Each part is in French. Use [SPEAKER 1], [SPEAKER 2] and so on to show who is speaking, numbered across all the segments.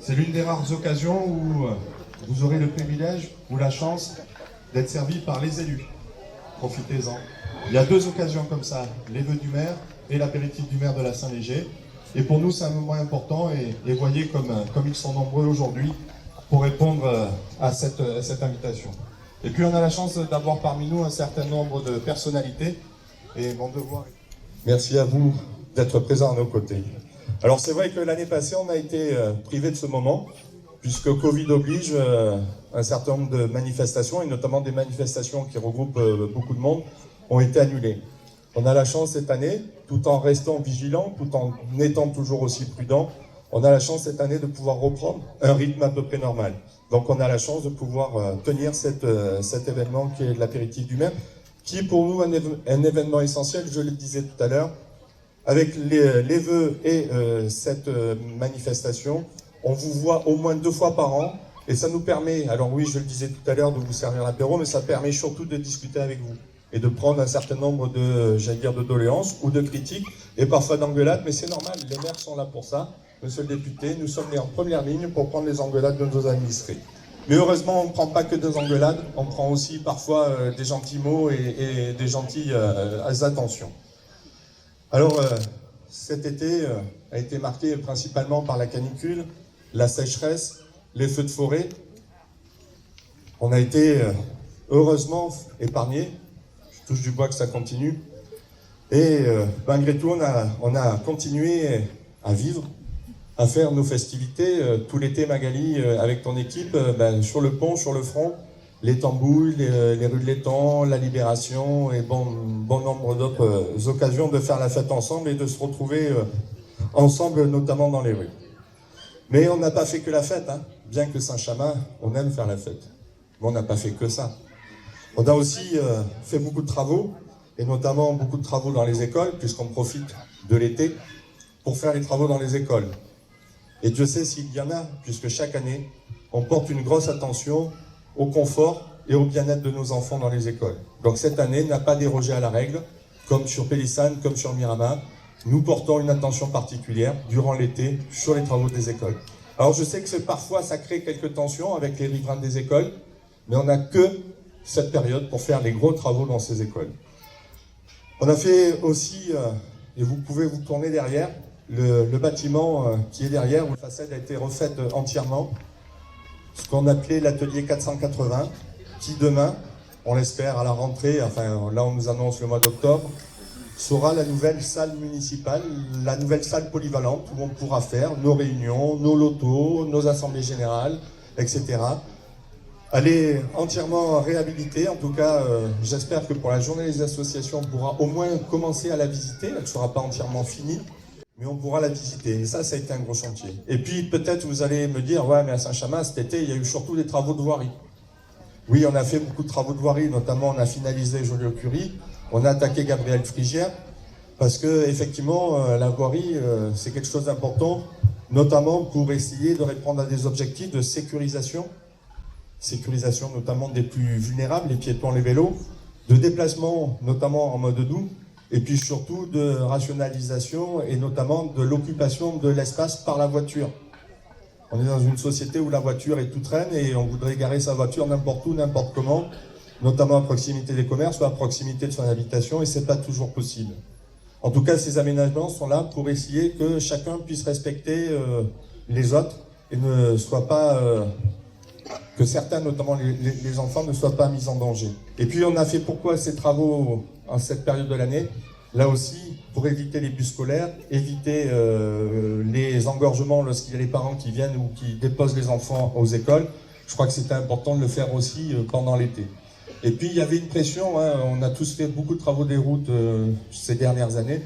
[SPEAKER 1] C'est l'une des rares occasions où vous aurez le privilège ou la chance d'être servi par les élus. Profitez-en. Il y a deux occasions comme ça, les vœux du maire et l'apéritif du maire de la Saint-Léger. Et pour nous, c'est un moment important et voyez comme ils sont nombreux aujourd'hui pour répondre à cette invitation. Et puis on a la chance d'avoir parmi nous un certain nombre de personnalités et mon devoir. Merci à vous d'être présents à nos côtés. Alors c'est vrai que l'année passée, on a été privé de ce moment, puisque Covid oblige, un certain nombre de manifestations, et notamment des manifestations qui regroupent beaucoup de monde, ont été annulées. On a la chance cette année, tout en restant vigilant, tout en étant toujours aussi prudent, on a la chance cette année de pouvoir reprendre un rythme à peu près normal. Donc on a la chance de pouvoir tenir cet événement qui est l'apéritif du maire, qui est pour nous un événement essentiel, je le disais tout à l'heure. Avec les vœux et cette manifestation, on vous voit au moins 2 fois par an et ça nous permet, alors oui, je le disais tout à l'heure, de vous servir l'apéro, mais ça permet surtout de discuter avec vous et de prendre un certain nombre de, j'allais dire, de doléances ou de critiques et parfois d'engueulades, mais c'est normal, les maires sont là pour ça. Monsieur le député, nous sommes en première ligne pour prendre les engueulades de nos administrés. Mais heureusement, on ne prend pas que des engueulades, on prend aussi parfois des gentils mots et des gentilles attentions. Alors, cet été a été marqué principalement par la canicule, la sécheresse, les feux de forêt. On a été heureusement épargnés. Je touche du bois que ça continue. Et malgré tout, on a continué à vivre, à faire nos festivités. Tout l'été, Magali, avec ton équipe, sur le pont, sur le front, les Tambouilles, les rues de l'Étang, la Libération et bon nombre d'autres occasions de faire la fête ensemble et de se retrouver ensemble, notamment dans les rues. Mais on n'a pas fait que la fête, hein. Bien que Saint-Chamas, on aime faire la fête. Mais on n'a pas fait que ça. On a aussi fait beaucoup de travaux, et notamment beaucoup de travaux dans les écoles, puisqu'on profite de l'été pour faire les travaux dans les écoles. Et Dieu sait s'il y en a, puisque chaque année, on porte une grosse attention au confort et au bien-être de nos enfants dans les écoles. Donc cette année n'a pas dérogé à la règle, comme sur Pélissane, comme sur Miramar. Nous portons une attention particulière durant l'été sur les travaux des écoles. Alors je sais que parfois ça crée quelques tensions avec les riverains des écoles, mais on n'a que cette période pour faire les gros travaux dans ces écoles. On a fait aussi, et vous pouvez vous tourner derrière, le bâtiment qui est derrière, où la façade a été refaite entièrement, ce qu'on appelait l'atelier 480, qui demain, on l'espère à la rentrée, enfin là on nous annonce le mois d'octobre, sera la nouvelle salle municipale, la nouvelle salle polyvalente où on pourra faire nos réunions, nos lotos, nos assemblées générales, etc. Elle est entièrement réhabilitée, en tout cas j'espère que pour la journée des associations on pourra au moins commencer à la visiter, elle ne sera pas entièrement finie, mais on pourra la visiter, et ça a été un gros chantier. Et puis peut-être vous allez me dire, ouais mais à Saint-Chamas cet été il y a eu surtout des travaux de voirie. Oui, on a fait beaucoup de travaux de voirie, notamment on a finalisé Joliot-Curie, on a attaqué Gabriel Frigière, parce que effectivement la voirie c'est quelque chose d'important, notamment pour essayer de répondre à des objectifs de sécurisation notamment des plus vulnérables, les piétons, les vélos, de déplacement notamment en mode doux, et puis surtout de rationalisation et notamment de l'occupation de l'espace par la voiture. On est dans une société où la voiture est toute reine et on voudrait garer sa voiture n'importe où, n'importe comment, notamment à proximité des commerces ou à proximité de son habitation, et c'est pas toujours possible. En tout cas, ces aménagements sont là pour essayer que chacun puisse respecter les autres et ne soit pas... que certains, notamment les enfants, ne soient pas mis en danger. Et puis on a fait pourquoi ces travaux en cette période de l'année? Là aussi, pour éviter les bus scolaires, éviter les engorgements lorsqu'il y a les parents qui viennent ou qui déposent les enfants aux écoles. Je crois que c'était important de le faire aussi pendant l'été. Et puis il y avait une pression, hein, on a tous fait beaucoup de travaux des routes ces dernières années,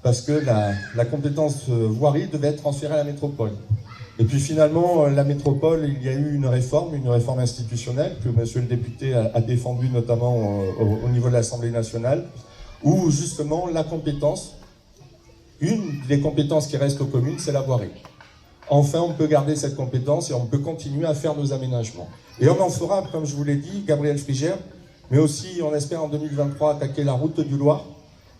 [SPEAKER 1] parce que la compétence voirie devait être transférée à la métropole. Et puis finalement, la métropole, il y a eu une réforme institutionnelle que monsieur le député a défendue notamment au niveau de l'Assemblée nationale, où justement la compétence, une des compétences qui reste aux communes, c'est la voirie. Enfin, on peut garder cette compétence et on peut continuer à faire nos aménagements. Et on en fera, comme je vous l'ai dit, Gabriel Frigière, mais aussi, on espère en 2023, attaquer la route du Loir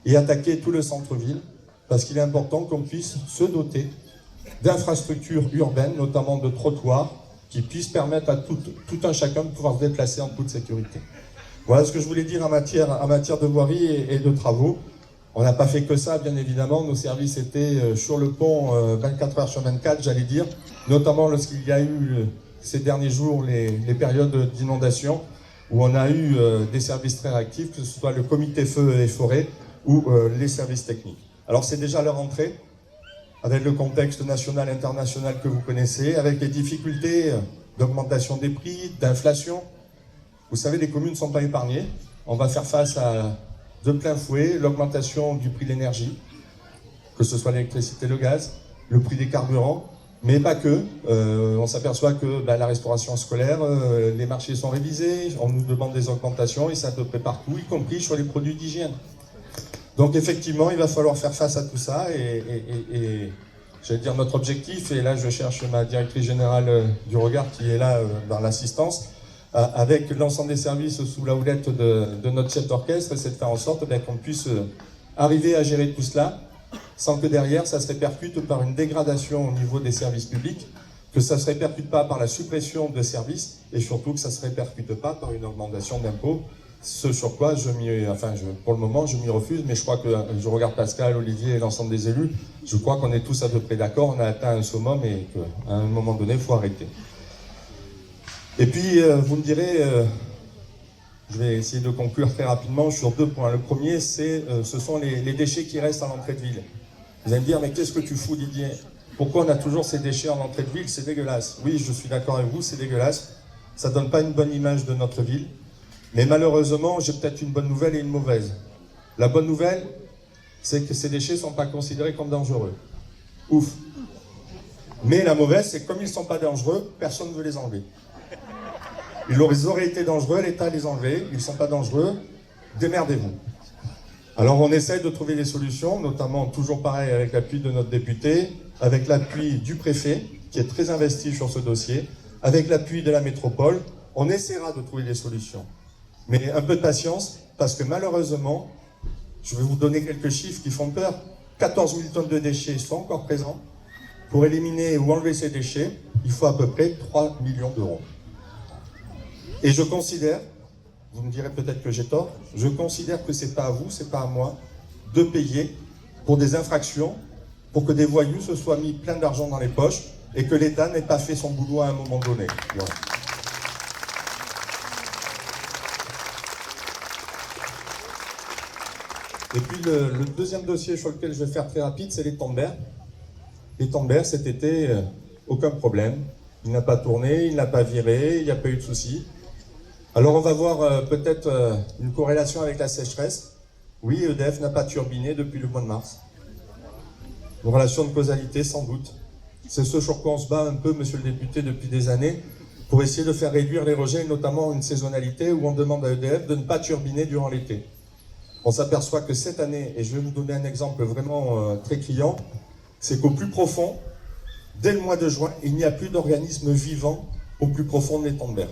[SPEAKER 1] et attaquer tout le centre-ville,
[SPEAKER 2] parce qu'il est important qu'on puisse se doter d'infrastructures urbaines, notamment de trottoirs, qui puissent permettre à tout un chacun de pouvoir se déplacer en toute sécurité. Voilà ce que je voulais dire en matière de voirie et de travaux. On n'a pas fait que ça, bien évidemment. Nos services étaient sur le pont 24 heures sur 24, j'allais dire, notamment lorsqu'il y a eu ces derniers jours les périodes d'inondation, où on a eu des services très réactifs, que ce soit le comité feu et forêt ou les services techniques. Alors c'est déjà leur entrée, avec le contexte national et international que vous connaissez, avec les difficultés d'augmentation des prix, d'inflation. Vous savez, les communes ne sont pas épargnées. On va faire face à de plein fouet l'augmentation du prix de l'énergie, que ce soit l'électricité, le gaz, le prix des carburants, mais pas que. On s'aperçoit que la restauration scolaire, les marchés sont révisés, on nous demande des augmentations et c'est à peu près partout, y compris sur les produits d'hygiène. Donc effectivement, il va falloir faire face à tout ça et j'allais dire notre objectif, et là je cherche ma directrice générale du regard qui est là dans l'assistance, avec l'ensemble des services sous la houlette de notre chef d'orchestre, c'est de faire en sorte qu'on puisse arriver à gérer tout cela sans que derrière ça se répercute par une dégradation au niveau des services publics, que ça ne se répercute pas par la suppression de services et surtout que ça ne se répercute pas par une augmentation d'impôts. Ce sur quoi pour le moment, je m'y refuse, mais je crois que je regarde Pascal, Olivier et l'ensemble des élus, je crois qu'on est tous à peu près d'accord, on a atteint un summum et qu'à un moment donné, il faut arrêter. Et puis, vous me direz, je vais essayer de conclure très rapidement sur 2 points. Le premier, ce sont les déchets qui restent à l'entrée de ville. Vous allez me dire, mais qu'est-ce que tu fous, Didier? Pourquoi on a toujours ces déchets en entrée de ville? C'est dégueulasse. Oui, je suis d'accord avec vous, c'est dégueulasse. Ça ne donne pas une bonne image de notre ville. Mais malheureusement, j'ai peut-être une bonne nouvelle et une mauvaise. La bonne nouvelle, c'est que ces déchets ne sont pas considérés comme dangereux. Ouf. Mais la mauvaise, c'est que comme ils ne sont pas dangereux, personne ne veut les enlever. Ils auraient été dangereux, l'État les enlever. Ils ne sont pas dangereux, démerdez-vous. Alors on essaie de trouver des solutions, notamment toujours pareil avec l'appui de notre député, avec l'appui du préfet, qui est très investi sur ce dossier, avec l'appui de la métropole. On essaiera de trouver des solutions. Mais un peu de patience, parce que malheureusement, je vais vous donner quelques chiffres qui font peur. 14 000 tonnes de déchets sont encore présents. Pour éliminer ou enlever ces déchets, il faut à peu près 3 millions d'euros. Et je considère, vous me direz peut-être que j'ai tort, je considère que c'est pas à vous, c'est pas à moi, de payer pour des infractions, pour que des voyous se soient mis plein d'argent dans les poches et que l'État n'ait pas fait son boulot à un moment donné. Voilà. Et puis le deuxième dossier sur lequel je vais faire très rapide, c'est les Tambert. Les Tambert, cet été, aucun problème. Il n'a pas tourné, il n'a pas viré, il n'y a pas eu de soucis. Alors on va voir peut-être une corrélation avec la sécheresse. Oui, EDF n'a pas turbiné depuis le mois de mars. Une relation de causalité, sans doute. C'est ce sur quoi on se bat un peu, monsieur le député, depuis des années, pour essayer de faire réduire les rejets, notamment une saisonnalité où on demande à EDF de ne pas turbiner durant l'été. On s'aperçoit que cette année, et je vais vous donner un exemple vraiment très criant, c'est qu'au plus profond, dès le mois de juin, il n'y a plus d'organismes vivants au plus profond de l'étang de mer.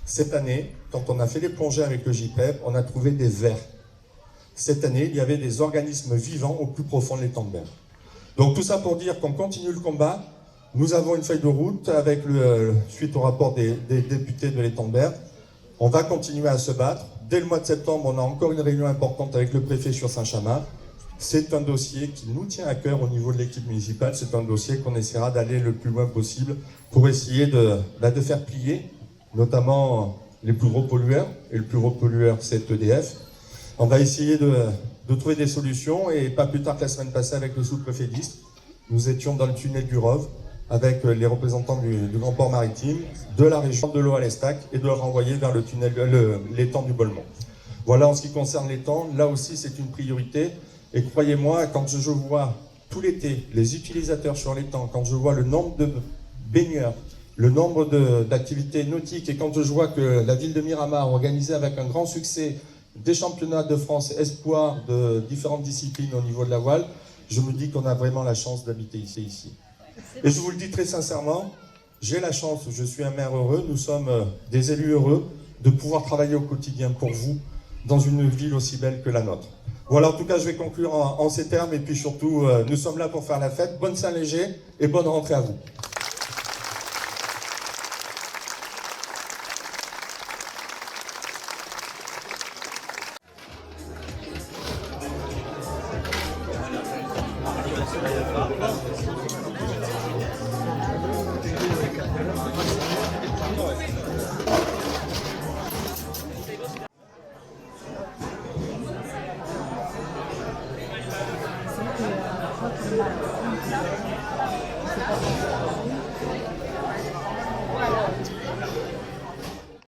[SPEAKER 2] Cette année, quand on a fait les plongées avec le JPEP, on a trouvé des vers. Cette année, il y avait des organismes vivants au plus profond de l'étang de mer. Donc tout ça pour dire qu'on continue le combat. Nous avons une feuille de route avec suite au rapport des députés de l'étang de mer. On va continuer à se battre. Dès le mois de septembre, on a encore une réunion importante avec le préfet sur Saint-Chamas. C'est un dossier qui nous tient à cœur au niveau de l'équipe municipale. C'est un dossier qu'on essaiera d'aller le plus loin possible pour essayer de faire plier, notamment les plus gros pollueurs. Et le plus gros pollueur, c'est EDF. On va essayer de trouver des solutions. Et pas plus tard que la semaine passée avec le sous-préfet d'Istres, nous étions dans le tunnel du Rove avec les représentants du Grand Port Maritime, de la région de l'eau à l'Estac et de le renvoyer vers le tunnel, l'étang du Bolmont. Voilà en ce qui concerne l'étang, là aussi c'est une priorité. Et croyez-moi, quand je vois tout l'été les utilisateurs sur l'étang, quand je vois le nombre de baigneurs, le nombre d'activités nautiques, et quand je vois que la ville de Miramar organisait avec un grand succès des championnats de France espoir de différentes disciplines au niveau de la voile, je me dis qu'on a vraiment la chance d'habiter ici. Et je vous le dis très sincèrement, j'ai la chance, je suis un maire heureux, nous sommes des élus heureux de pouvoir travailler au quotidien pour vous, dans une ville aussi belle que la nôtre. Voilà, en tout cas, je vais conclure en ces termes, et puis surtout, nous sommes là pour faire la fête. Bonne Saint-Léger et bonne rentrée à vous.